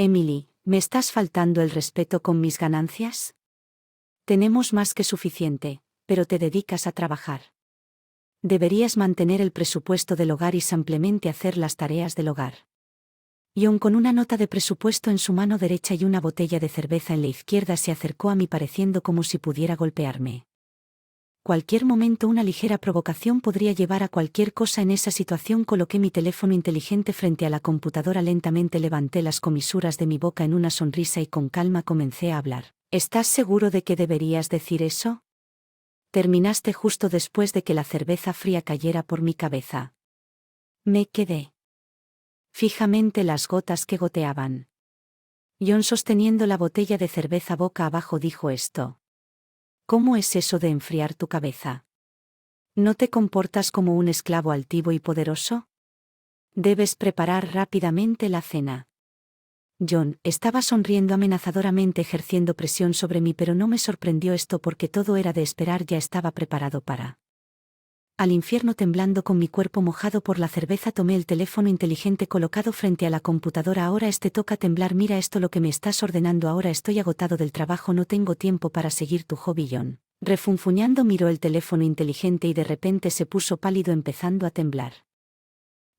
Emily, ¿me estás faltando el respeto con mis ganancias? Tenemos más que suficiente, pero te dedicas a trabajar. Deberías mantener el presupuesto del hogar y simplemente hacer las tareas del hogar. John, con una nota de presupuesto en su mano derecha y una botella de cerveza en la izquierda, se acercó a mí pareciendo como si pudiera golpearme. Cualquier momento una ligera provocación podría llevar a cualquier cosa. En esa situación coloqué mi teléfono inteligente frente a la computadora, lentamente levanté las comisuras de mi boca en una sonrisa y con calma comencé a hablar. ¿Estás seguro de que deberías decir eso? Terminaste justo después de que la cerveza fría cayera por mi cabeza. Me quedé fijamente las gotas que goteaban. John, sosteniendo la botella de cerveza boca abajo, dijo esto. ¿Cómo es eso de enfriar tu cabeza? ¿No te comportas como un esclavo altivo y poderoso? Debes preparar rápidamente la cena. John estaba sonriendo amenazadoramente, ejerciendo presión sobre mí, pero no me sorprendió esto porque todo era de esperar. Ya estaba preparado para al infierno. Temblando, con mi cuerpo mojado por la cerveza, tomé el teléfono inteligente colocado frente a la computadora. Ahora toca temblar. Mira esto, lo que me estás ordenando. Ahora estoy agotado del trabajo, no tengo tiempo para seguir tu hobby. John, refunfuñando, miró el teléfono inteligente y de repente se puso pálido, empezando a temblar.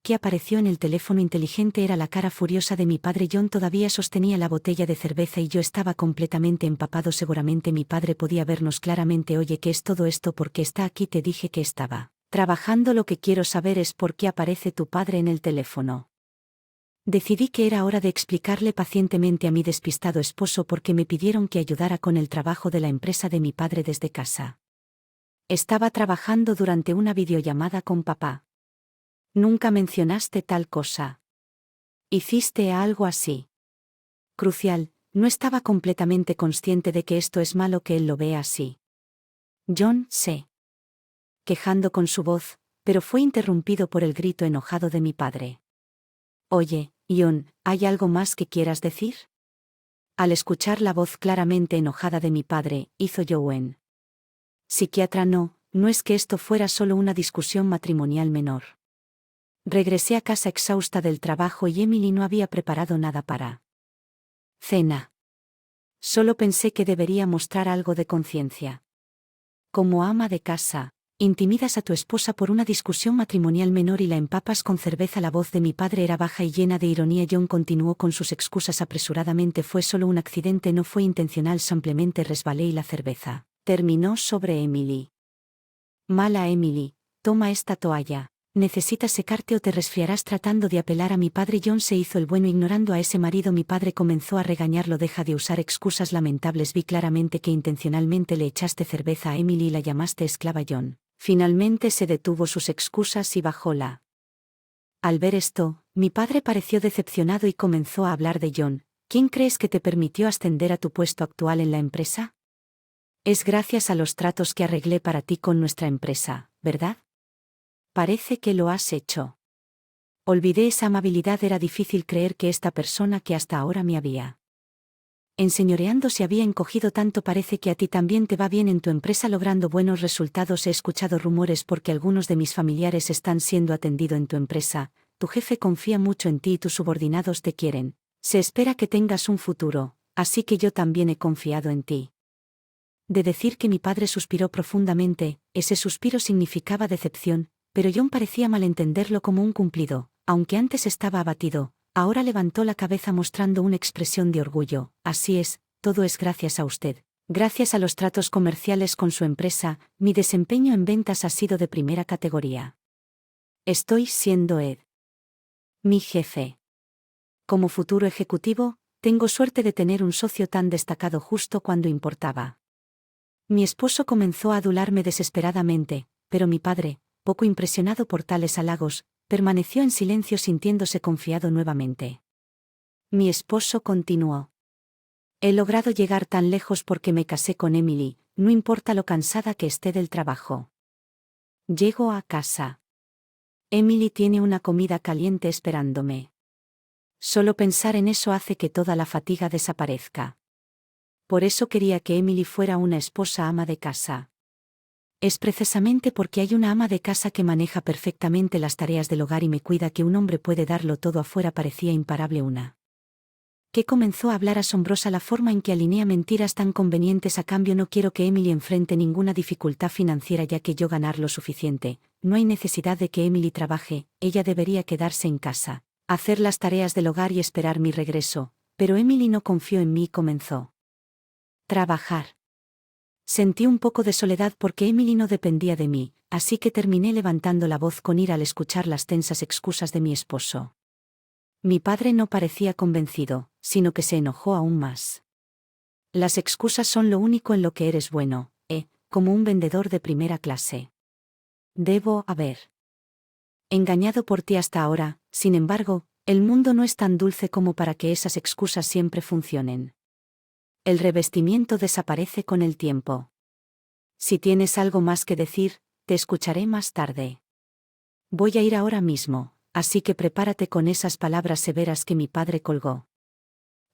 ¿Qué apareció en el teléfono inteligente? Era la cara furiosa de mi padre. John todavía sostenía la botella de cerveza y yo estaba completamente empapado. Seguramente mi padre podía vernos claramente. Oye, ¿qué es todo esto? ¿Por qué está aquí? Te dije que estaba trabajando. Lo que quiero saber es por qué aparece tu padre en el teléfono. Decidí que era hora de explicarle pacientemente a mi despistado esposo por qué me pidieron que ayudara con el trabajo de la empresa de mi padre desde casa. Estaba trabajando durante una videollamada con papá. Nunca mencionaste tal cosa. ¿Hiciste algo así? Crucial, no estaba completamente consciente de que esto es malo que él lo vea así. John, sé. Quejando con su voz, pero fue interrumpido por el grito enojado de mi padre. Oye, John, ¿hay algo más que quieras decir? Al escuchar la voz claramente enojada de mi padre, hizo Joen. Psiquiatra, no es que esto fuera solo una discusión matrimonial menor. Regresé a casa exhausta del trabajo y Emily no había preparado nada para cena. Solo pensé que debería mostrar algo de conciencia. Como ama de casa, intimidas a tu esposa por una discusión matrimonial menor y la empapas con cerveza. La voz de mi padre era baja y llena de ironía. John continuó con sus excusas apresuradamente. Fue solo un accidente, no fue intencional, simplemente resbalé y la cerveza terminó sobre Emily. Mala Emily, toma esta toalla. Necesitas secarte o te resfriarás. Tratando de apelar a mi padre, John se hizo el bueno ignorando a ese marido. Mi padre comenzó a regañarlo. Deja de usar excusas lamentables. Vi claramente que intencionalmente le echaste cerveza a Emily y la llamaste esclava. John finalmente se detuvo sus excusas y bajóla. Al ver esto, mi padre pareció decepcionado y comenzó a hablar de John. ¿Quién crees que te permitió ascender a tu puesto actual en la empresa? Es gracias a los tratos que arreglé para ti con nuestra empresa, ¿verdad? Parece que lo has hecho. Olvidé esa amabilidad. Era difícil creer que esta persona que hasta ahora me había enseñoreando se había encogido tanto. Parece que a ti también te va bien en tu empresa, logrando buenos resultados. He escuchado rumores porque algunos de mis familiares están siendo atendidos en tu empresa. Tu jefe confía mucho en ti y tus subordinados te quieren. Se espera que tengas un futuro, así que yo también he confiado en ti. De decir que mi padre suspiró profundamente. Ese suspiro significaba decepción, pero John parecía malentenderlo como un cumplido. Aunque antes estaba abatido, ahora levantó la cabeza mostrando una expresión de orgullo. Así es, todo es gracias a usted. Gracias a los tratos comerciales con su empresa, mi desempeño en ventas ha sido de primera categoría. Estoy siendo mi jefe. Como futuro ejecutivo, tengo suerte de tener un socio tan destacado justo cuando importaba. Mi esposo comenzó a adularme desesperadamente, pero mi padre, poco impresionado por tales halagos, permaneció en silencio, sintiéndose confiado nuevamente. Mi esposo continuó. He logrado llegar tan lejos porque me casé con Emily, no importa lo cansada que esté del trabajo. Llego a casa. Emily tiene una comida caliente esperándome. Solo pensar en eso hace que toda la fatiga desaparezca. Por eso quería que Emily fuera una esposa ama de casa. Es precisamente porque hay una ama de casa que maneja perfectamente las tareas del hogar y me cuida que un hombre puede darlo todo afuera. Parecía imparable una que comenzó a hablar asombrosa la forma en que alinea mentiras tan convenientes a cambio. No quiero que Emily enfrente ninguna dificultad financiera ya que yo ganar lo suficiente, no hay necesidad de que Emily trabaje, ella debería quedarse en casa, hacer las tareas del hogar y esperar mi regreso, pero Emily no confió en mí y comenzó. Trabajar. Sentí un poco de soledad porque Emily no dependía de mí, así que terminé levantando la voz con ira al escuchar las tensas excusas de mi esposo. Mi padre no parecía convencido, sino que se enojó aún más. Las excusas son lo único en lo que eres bueno, como un vendedor de primera clase. Debo haber engañado por ti hasta ahora, sin embargo, el mundo no es tan dulce como para que esas excusas siempre funcionen. El revestimiento desaparece con el tiempo. Si tienes algo más que decir, te escucharé más tarde. Voy a ir ahora mismo, así que prepárate con esas palabras severas que mi padre colgó.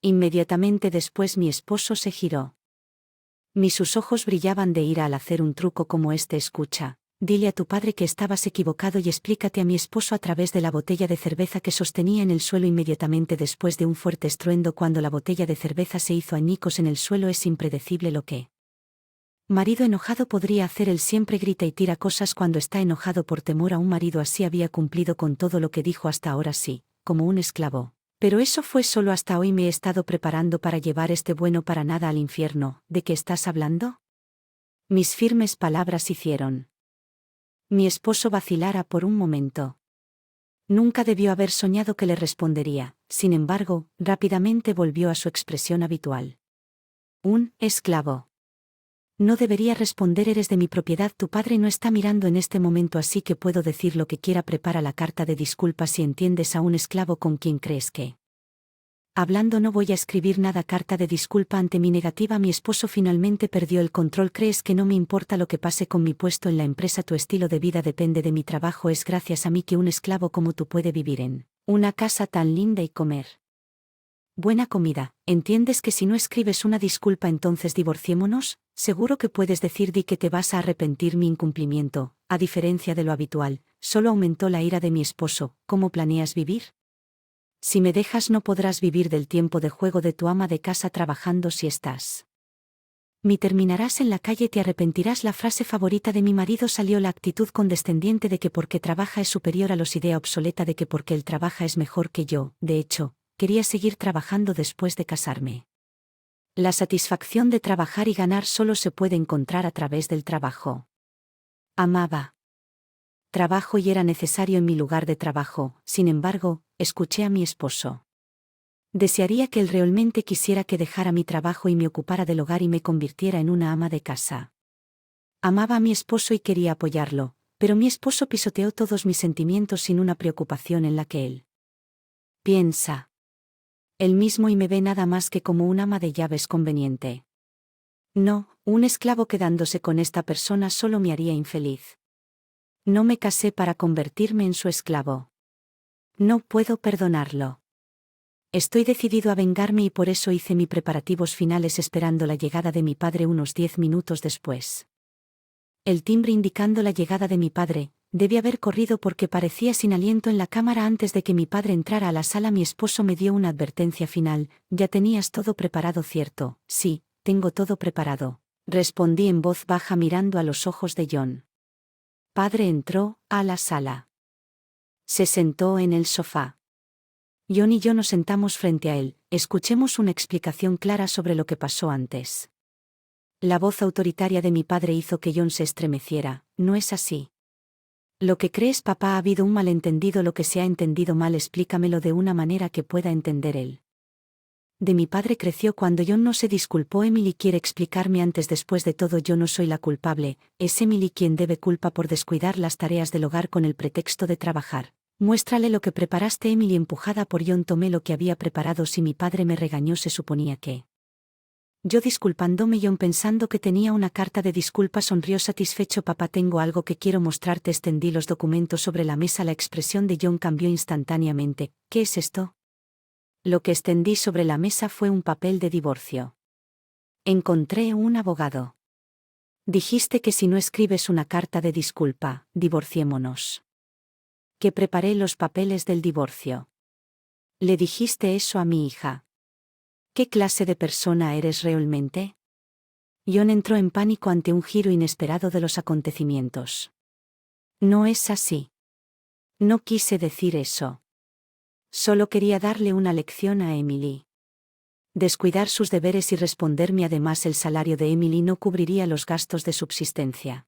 Inmediatamente después mi esposo se giró. Sus ojos brillaban de ira al hacer un truco como este. Escucha, dile a tu padre que estabas equivocado y explícate a mi esposo a través de la botella de cerveza que sostenía en el suelo inmediatamente después de un fuerte estruendo. Cuando la botella de cerveza se hizo añicos en el suelo, es impredecible lo que marido enojado podría hacer. Él siempre grita y tira cosas cuando está enojado por temor a un marido así. Había cumplido con todo lo que dijo hasta ahora, sí, como un esclavo. Pero eso fue solo hasta hoy. Me he estado preparando para llevar este bueno para nada al infierno. ¿De qué estás hablando? Mis firmes palabras hicieron mi esposo vacilara por un momento. Nunca debió haber soñado que le respondería, sin embargo, rápidamente volvió a su expresión habitual. Un esclavo. No debería responder. Eres de mi propiedad. Tu padre no está mirando en este momento, así que puedo decir lo que quiera. Prepara la carta de disculpas si entiendes a un esclavo con quien crees que hablando. No voy a escribir nada. Carta de disculpa ante mi negativa. Mi esposo finalmente perdió el control. ¿Crees que no me importa lo que pase con mi puesto en la empresa? Tu estilo de vida depende de mi trabajo. Es gracias a mí que un esclavo como tú puede vivir en una casa tan linda y comer buena comida. ¿Entiendes que si no escribes una disculpa entonces divorciémonos? Seguro que puedes decir di que te vas a arrepentir. Mi incumplimiento, a diferencia de lo habitual, solo aumentó la ira de mi esposo. ¿Cómo planeas vivir? Si me dejas no podrás vivir del tiempo de juego de tu ama de casa trabajando. Si estás terminarás en la calle. Te arrepentirás. La frase favorita de mi marido salió. La actitud condescendiente de que porque trabaja es superior a los. Idea obsoleta de que porque él trabaja es mejor que yo. De hecho, quería seguir trabajando después de casarme. La satisfacción de trabajar y ganar solo se puede encontrar a través del trabajo. Amaba trabajo y era necesario en mi lugar de trabajo. Sin embargo, escuché a mi esposo. Desearía que él realmente quisiera que dejara mi trabajo y me ocupara del hogar y me convirtiera en una ama de casa. Amaba a mi esposo y quería apoyarlo, pero mi esposo pisoteó todos mis sentimientos sin una preocupación en la que él piensa él mismo y me ve nada más que como un ama de llaves conveniente. No, un esclavo quedándose con esta persona solo me haría infeliz. No me casé para convertirme en su esclavo. No puedo perdonarlo. Estoy decidido a vengarme y por eso hice mis preparativos finales esperando la llegada de mi padre unos 10 minutos después. El timbre indicando la llegada de mi padre. Debí haber corrido porque parecía sin aliento en la cámara antes de que mi padre entrara a la sala. Mi esposo me dio una advertencia final. ¿Ya tenías todo preparado, cierto? Sí, tengo todo preparado, respondí en voz baja mirando a los ojos de John. Padre entró a la sala. Se sentó en el sofá. John y yo nos sentamos frente a él. Escuchemos una explicación clara sobre lo que pasó antes. La voz autoritaria de mi padre hizo que John se estremeciera. No es así. Lo que crees, papá, ha habido un malentendido. Lo que se ha entendido mal, explícamelo de una manera que pueda entender él. De mi padre creció cuando John no se disculpó. Emily quiere explicarme antes. Después de todo, yo no soy la culpable, es Emily quien debe culpa por descuidar las tareas del hogar con el pretexto de trabajar. Muéstrale lo que preparaste. Emily, empujada por John, tomé lo que había preparado. Si mi padre me regañó, se suponía que yo disculpándome. John, pensando que tenía una carta de disculpas, sonrió satisfecho. Papá, tengo algo que quiero mostrarte. Extendí los documentos sobre la mesa. La expresión de John cambió instantáneamente. ¿Qué es esto? Lo que extendí sobre la mesa fue un papel de divorcio. Encontré un abogado. Dijiste que si no escribes una carta de disculpa, divorciémonos. Que preparé los papeles del divorcio. Le dijiste eso a mi hija. ¿Qué clase de persona eres realmente? John entró en pánico ante un giro inesperado de los acontecimientos. No es así. No quise decir eso. Solo quería darle una lección a Emily. Descuidar sus deberes y responderme además el salario de Emily no cubriría los gastos de subsistencia.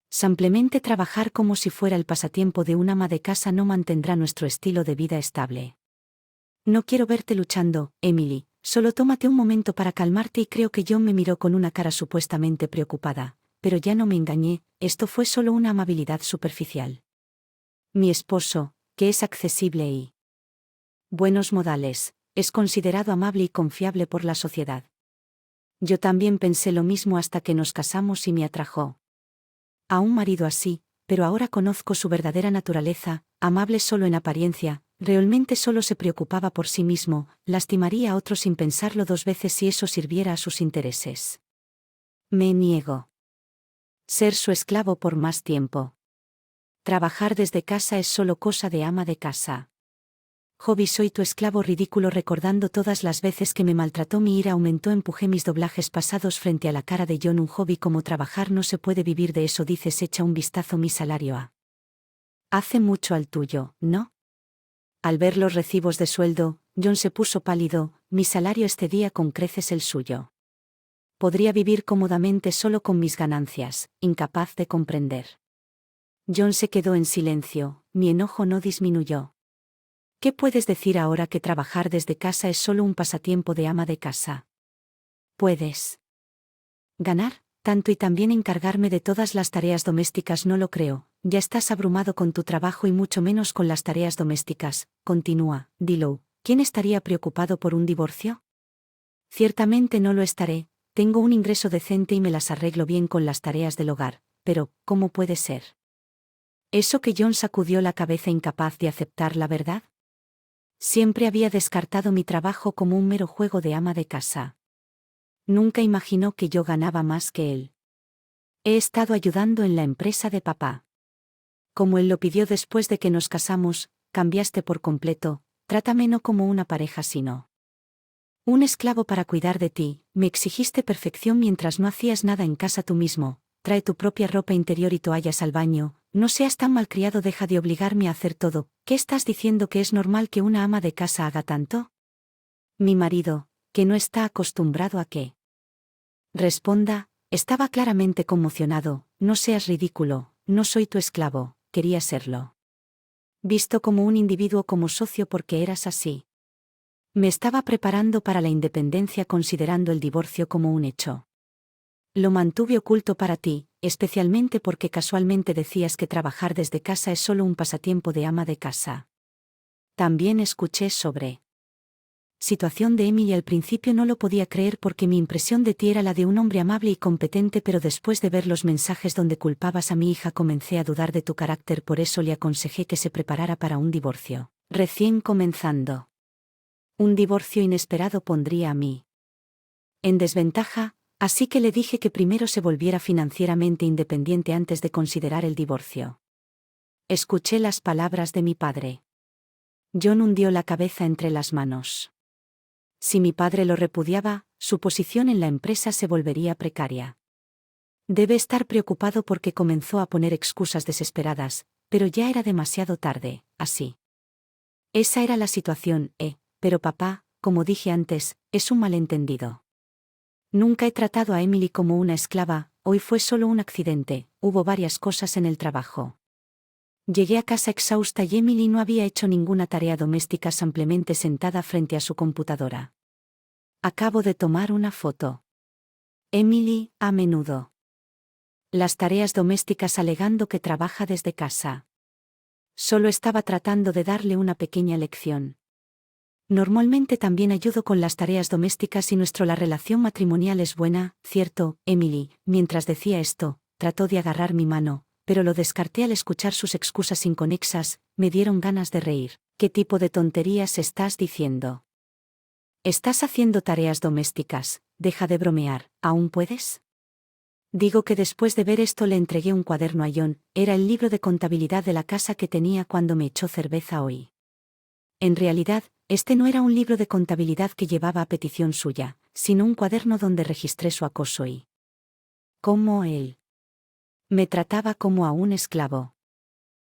Simplemente trabajar como si fuera el pasatiempo de un ama de casa no mantendrá nuestro estilo de vida estable. No quiero verte luchando, Emily, solo tómate un momento para calmarte y creo que John me miró con una cara supuestamente preocupada, pero ya no me engañé, esto fue solo una amabilidad superficial. Mi esposo, que es accesible y buenos modales, es considerado amable y confiable por la sociedad. Yo también pensé lo mismo hasta que nos casamos y me atrajo a un marido así, pero ahora conozco su verdadera naturaleza, amable solo en apariencia, realmente solo se preocupaba por sí mismo, lastimaría a otro sin pensarlo dos veces si eso sirviera a sus intereses. Me niego. Ser su esclavo por más tiempo. Trabajar desde casa es solo cosa de ama de casa. Hobby, soy tu esclavo ridículo. Recordando todas las veces que me maltrató, mi ira aumentó. Empujé mis doblajes pasados frente a la cara de John. Un hobby como trabajar no se puede vivir de eso, dices. Echa un vistazo mi salario a. Hace mucho al tuyo, ¿no? Al ver los recibos de sueldo, John se puso pálido. Mi salario excedía con creces el suyo. Podría vivir cómodamente solo con mis ganancias, incapaz de comprender. John se quedó en silencio, mi enojo no disminuyó. ¿Qué puedes decir ahora que trabajar desde casa es solo un pasatiempo de ama de casa? ¿Puedes ganar tanto y también encargarme de todas las tareas domésticas? No lo creo, ya estás abrumado con tu trabajo y mucho menos con las tareas domésticas, continúa, dilo. ¿Quién estaría preocupado por un divorcio? Ciertamente no lo estaré, tengo un ingreso decente y me las arreglo bien con las tareas del hogar, pero, ¿cómo puede ser? Eso que John sacudió la cabeza, incapaz de aceptar la verdad. Siempre había descartado mi trabajo como un mero juego de ama de casa. Nunca imaginó que yo ganaba más que él. He estado ayudando en la empresa de papá. Como él lo pidió después de que nos casamos, cambiaste por completo, trátame no como una pareja sino un esclavo para cuidar de ti. Me exigiste perfección mientras no hacías nada en casa tú mismo. Trae tu propia ropa interior y toallas al baño, no seas tan malcriado, deja de obligarme a hacer todo. ¿Qué estás diciendo, que es normal que una ama de casa haga tanto? Mi marido, que no está acostumbrado a que responda, estaba claramente conmocionado. No seas ridículo, no soy tu esclavo, quería serlo. Visto como un individuo, como socio, porque eras así. Me estaba preparando para la independencia, considerando el divorcio como un hecho. Lo mantuve oculto para ti, especialmente porque casualmente decías que trabajar desde casa es solo un pasatiempo de ama de casa. También escuché sobre situación de Emily. Al principio no lo podía creer porque mi impresión de ti era la de un hombre amable y competente, pero después de ver los mensajes donde culpabas a mi hija comencé a dudar de tu carácter. Por eso le aconsejé que se preparara para un divorcio recién comenzando. Un divorcio inesperado pondría a mí en desventaja, así que le dije que primero se volviera financieramente independiente antes de considerar el divorcio. Escuché las palabras de mi padre. John hundió la cabeza entre las manos. Si mi padre lo repudiaba, su posición en la empresa se volvería precaria. Debe estar preocupado porque comenzó a poner excusas desesperadas, pero ya era demasiado tarde, así. Esa era la situación, pero papá, como dije antes, es un malentendido. Nunca he tratado a Emily como una esclava, hoy fue solo un accidente, hubo varias cosas en el trabajo. Llegué a casa exhausta y Emily no había hecho ninguna tarea doméstica, simplemente sentada frente a su computadora. Acabo de tomar una foto. Emily, a menudo. Las tareas domésticas, alegando que trabaja desde casa. Solo estaba tratando de darle una pequeña lección. Normalmente también ayudo con las tareas domésticas y la relación matrimonial es buena, ¿cierto, Emily? Mientras decía esto, trató de agarrar mi mano, pero lo descarté al escuchar sus excusas inconexas. Me dieron ganas de reír. ¿Qué tipo de tonterías estás diciendo? Estás haciendo tareas domésticas, deja de bromear, ¿aún puedes? Digo que después de ver esto le entregué un cuaderno a John, era el libro de contabilidad de la casa que tenía cuando me echó cerveza hoy. En realidad, Este no era un libro de contabilidad que llevaba a petición suya, sino un cuaderno donde registré su acoso y cómo él me trataba como a un esclavo.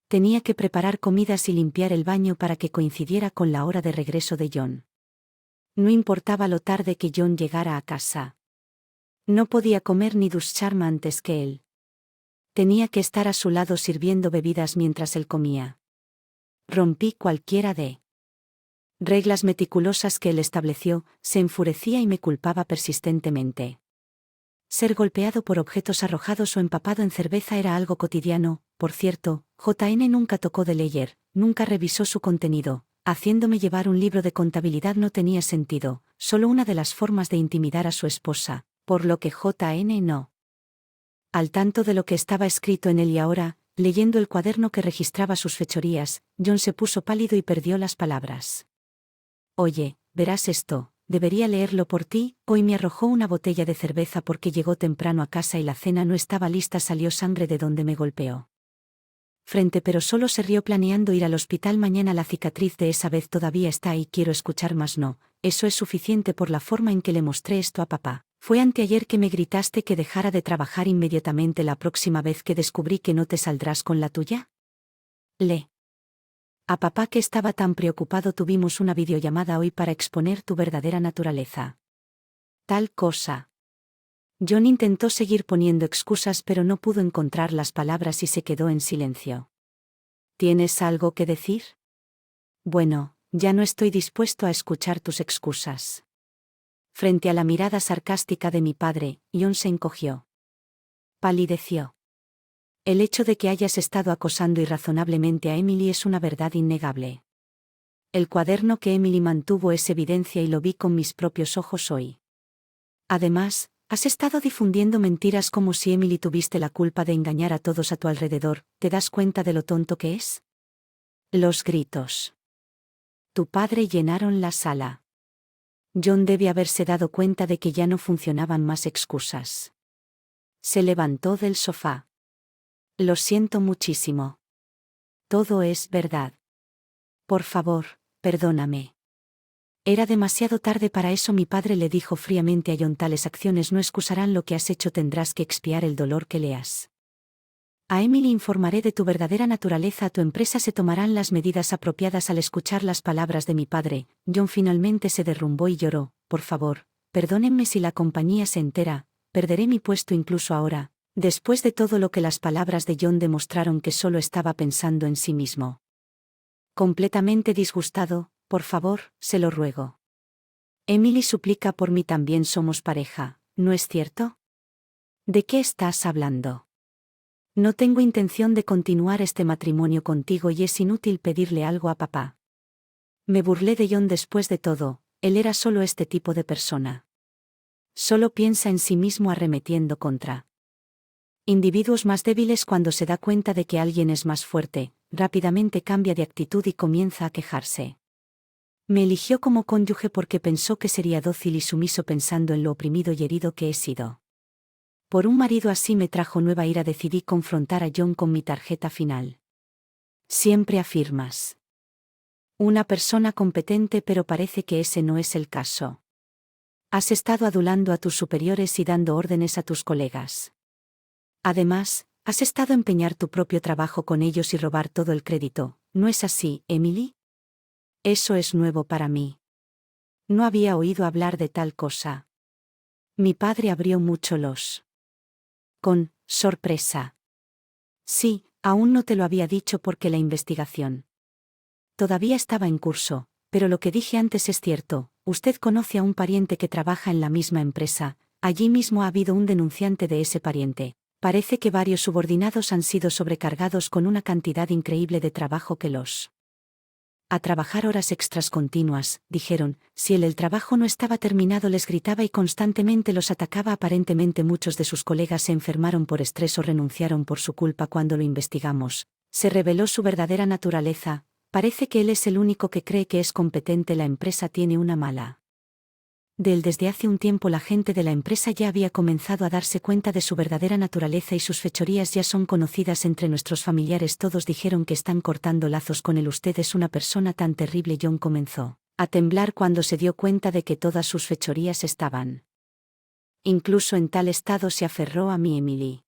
Tenía que preparar comidas y limpiar el baño para que coincidiera con la hora de regreso de John. No importaba lo tarde que John llegara a casa. No podía comer ni ducharme antes que él. Tenía que estar a su lado sirviendo bebidas mientras él comía. Rompí cualquiera de reglas meticulosas que él estableció, se enfurecía y me culpaba persistentemente. Ser golpeado por objetos arrojados o empapado en cerveza era algo cotidiano. Por cierto, JN nunca tocó de leer, nunca revisó su contenido. Haciéndome llevar un libro de contabilidad no tenía sentido, solo una de las formas de intimidar a su esposa, por lo que JN no. Al tanto de lo que estaba escrito en él y ahora, leyendo el cuaderno que registraba sus fechorías, John se puso pálido y perdió las palabras. Oye, verás esto, debería leerlo por ti. Hoy me arrojó una botella de cerveza porque llegó temprano a casa y la cena no estaba lista, salió sangre de donde me golpeó. Pero solo se rió planeando ir al hospital mañana. La cicatriz de esa vez todavía está ahí. Quiero escuchar más. No, eso es suficiente por la forma en que le mostré esto a papá. Fue anteayer que me gritaste que dejara de trabajar inmediatamente la próxima vez que descubrí que no te saldrás con la tuya. A papá, que estaba tan preocupado. Tuvimos una videollamada hoy para exponer tu verdadera naturaleza. Tal cosa. John intentó seguir poniendo excusas pero no pudo encontrar las palabras y se quedó en silencio. ¿Tienes algo que decir? Bueno, ya no estoy dispuesto a escuchar tus excusas. Frente a la mirada sarcástica de mi padre, John se encogió. Palideció. El hecho de que hayas estado acosando irrazonablemente a Emily es una verdad innegable. El cuaderno que Emily mantuvo es evidencia y lo vi con mis propios ojos hoy. Además, has estado difundiendo mentiras como si Emily tuviese la culpa de engañar a todos a tu alrededor. ¿Te das cuenta de lo tonto que es? Los gritos tu padre llenaron la sala. John debe haberse dado cuenta de que ya no funcionaban más excusas. Se levantó del sofá. Lo siento muchísimo. Todo es verdad. Por favor, perdóname. Era demasiado tarde para eso. Mi padre le dijo fríamente a John: tales acciones no excusarán lo que has hecho, tendrás que expiar el dolor que le has. A Emily informaré de tu verdadera naturaleza, a tu empresa se tomarán las medidas apropiadas. Al escuchar las palabras de mi padre, John finalmente se derrumbó y lloró. Por favor, perdónenme si la compañía se entera, perderé mi puesto incluso ahora, después de todo lo que las palabras de John demostraron que solo estaba pensando en sí mismo. Completamente disgustado. Por favor, se lo ruego. Emily suplica por mí, también somos pareja, ¿no es cierto? ¿De qué estás hablando? No tengo intención de continuar este matrimonio contigo y es inútil pedirle algo a papá. Me burlé de John. Después de todo, él era solo este tipo de persona. Solo piensa en sí mismo, arremetiendo contra individuos más débiles. Cuando se da cuenta de que alguien es más fuerte, rápidamente cambia de actitud y comienza a quejarse. Me eligió como cónyuge porque pensó que sería dócil y sumiso, pensando en lo oprimido y herido que he sido. Por un marido así me trajo nueva ira. Decidí confrontar a John con mi tarjeta final. Siempre afirmas una persona competente, pero parece que ese no es el caso. Has estado adulando a tus superiores y dando órdenes a tus colegas. Además, has estado a empeñar tu propio trabajo con ellos y robar todo el crédito. ¿No es así, Emily? Eso es nuevo para mí. No había oído hablar de tal cosa. Mi padre abrió mucho los con sorpresa. Sí, aún no te lo había dicho porque la investigación todavía estaba en curso, pero lo que dije antes es cierto. Usted conoce a un pariente que trabaja en la misma empresa. Allí mismo ha habido un denunciante de ese pariente. Parece que varios subordinados han sido sobrecargados con una cantidad increíble de trabajo que los a trabajar horas extras continuas, dijeron. Si el trabajo no estaba terminado les gritaba y constantemente los atacaba. Aparentemente muchos de sus colegas se enfermaron por estrés o renunciaron por su culpa. Cuando lo investigamos, se reveló su verdadera naturaleza. Parece que él es el único que cree que es competente. La empresa tiene una mala de él. Desde hace un tiempo la gente de la empresa ya había comenzado a darse cuenta de su verdadera naturaleza y sus fechorías ya son conocidas entre nuestros familiares. Todos dijeron que están cortando lazos con él. Usted es una persona tan terrible. John comenzó a temblar cuando se dio cuenta de que todas sus fechorías estaban. Incluso en tal estado se aferró a mí Emily.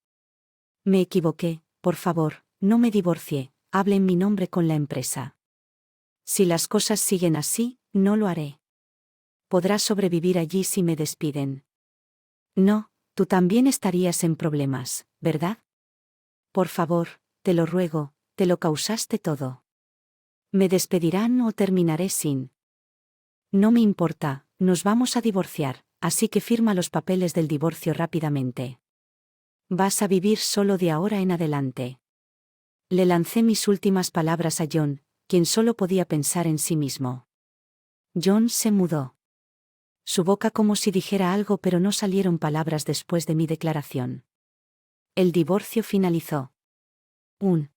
Me equivoqué, por favor, no me divorcie, hable en mi nombre con la empresa. Si las cosas siguen así, no lo haré. Podrás sobrevivir allí si me despiden. No, tú también estarías en problemas, ¿verdad? Por favor, te lo ruego, te lo causaste todo. ¿Me despedirán o terminaré sin? No me importa, nos vamos a divorciar, así que firma los papeles del divorcio rápidamente. Vas a vivir solo de ahora en adelante. Le lancé mis últimas palabras a John, quien solo podía pensar en sí mismo. John se mudó. Su boca como si dijera algo, pero no salieron palabras después de mi declaración. El divorcio finalizó. Un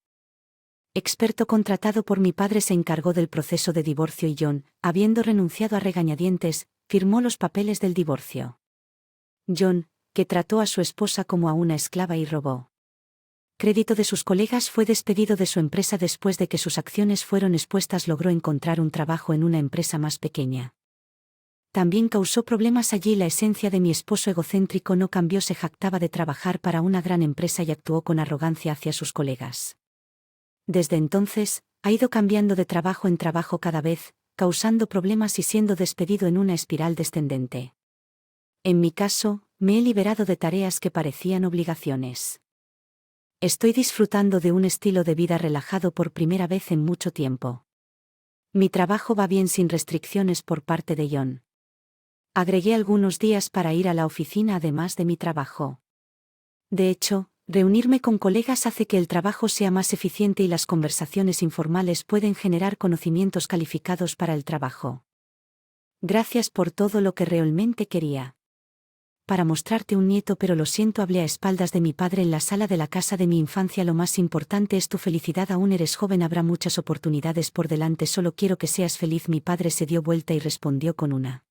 experto contratado por mi padre se encargó del proceso de divorcio y John, habiendo renunciado a regañadientes, firmó los papeles del divorcio. John, que trató a su esposa como a una esclava y robó crédito de sus colegas, fue despedido de su empresa después de que sus acciones fueron expuestas. Logró encontrar un trabajo en una empresa más pequeña. También causó problemas allí. La esencia de mi esposo egocéntrico no cambió. Se jactaba de trabajar para una gran empresa y actuó con arrogancia hacia sus colegas. Desde entonces, ha ido cambiando de trabajo en trabajo cada vez, causando problemas y siendo despedido en una espiral descendente. En mi caso, me he liberado de tareas que parecían obligaciones. Estoy disfrutando de un estilo de vida relajado por primera vez en mucho tiempo. Mi trabajo va bien sin restricciones por parte de John. Agregué algunos días para ir a la oficina además de mi trabajo. De hecho, reunirme con colegas hace que el trabajo sea más eficiente y las conversaciones informales pueden generar conocimientos calificados para el trabajo. Gracias por todo lo que realmente quería. Para mostrarte un nieto, pero lo siento, hablé a espaldas de mi padre en la sala de la casa de mi infancia. Lo más importante es tu felicidad. Aún eres joven, habrá muchas oportunidades por delante, solo quiero que seas feliz. Mi padre se dio vuelta y respondió con una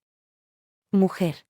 mujer.